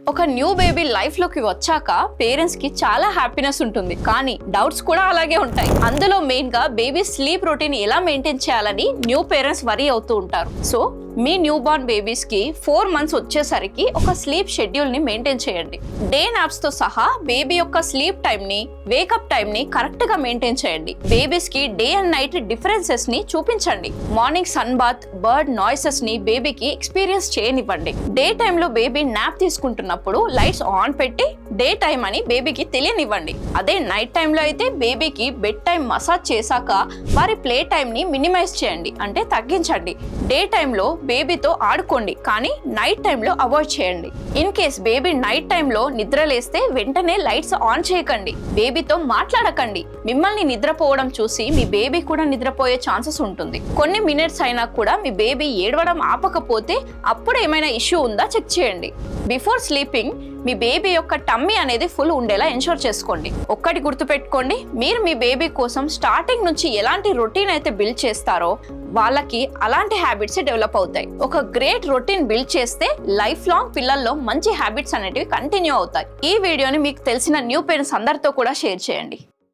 ఒక new baby life లోకి వచ్చాక పేరెంట్స్ కి చాలా హ్యాపీనెస్ ఉంటుంది, కానీ డౌట్స్ కూడా అలాగే ఉంటాయి. అందులో మెయిన్ గా బేబీ స్లీప్ రొటీన్ ఎలా మెయింటైన్ చేయాలని న్యూ పేరెంట్స్ వరీ అవుతూ ఉంటారు. సో మీ న్యూ బార్న్ బేబీస్ కి 4 months వచ్చేసరికి ఒక స్లీప్ షెడ్యూల్ ని మెయింటైన్ చేయండి. డే నాప్స్ తో సహా బేబీ యొక్క స్లీప్ టైం ని, వేకప్ టైం ని కరెక్ట్ గా మెయింటైన్ చేయండి. బేబీస్ కి డే అండ్ నైట్ డిఫరెన్సెస్ ని చూపించండి. Morning sun bath, bird noises ని బేబీకి ఎక్స్పీరియన్స్ చేయనివ్వండి. డే టైమ్ లో బేబీ నాప్ తీసుకుంటున్నప్పుడు లైట్స్ ఆన్ పెట్టి డే టైం అని బేబీకి తెలియనివ్వండి. అదే నైట్ టైమ్ లో అయితే బేబీకి బెడ్ టైం మసాజ్ చేశాక వారి ప్లే టైం ని మినిమైజ్ చేయండి, అంటే తగ్గించండి. డే టైమ్ లో బేబీతో ఆడుకోండి, కానీ నైట్ టైంలో అవాయిడ్ చేయండి. ఇన్ కేస్ బేబీ నైట్ టైంలో నిద్రలేస్తే వెంటనే లైట్స్ ఆన్ చేయకండి. బేబీతో మాట్లాడకండి. మిమ్మల్ని నిద్రపోవడం చూసి మీ బేబీ కూడా నిద్రపోయే ఛాన్సెస్ ఉంటుంది. కొన్ని మినిట్స్ అయినా కూడా మీ బేబీ ఏడవడం ఆపకపోతే అప్పుడు ఏమైనా ఇష్యూ ఉందా చెక్ చేయండి. బిఫోర్ స్లీపింగ్ మీ బేబీ యొక్క టమ్మీ అనేది ఫుల్ ఉండేలా ఎన్షూర్ చేసుకోండి. ఒక్కటి గుర్తుపెట్టుకోండి, మీరు మీ బేబీ కోసం స్టార్టింగ్ నుంచి ఎలాంటి రొటీన్ అయితే బిల్డ్ చేస్తారో వాళ్ళకి అలాంటి హ్యాబిట్స్ డెవలప్ అవుతాయి. ఒక గ్రేట్ రొటీన్ బిల్డ్ చేస్తే లైఫ్ లాంగ్ పిల్లల్లో మంచి హ్యాబిట్స్ అనేటివి కంటిన్యూ అవుతాయి. ఈ వీడియోని మీకు తెలిసిన న్యూ పేరెంట్స్ అందరితో కూడా షేర్ చేయండి.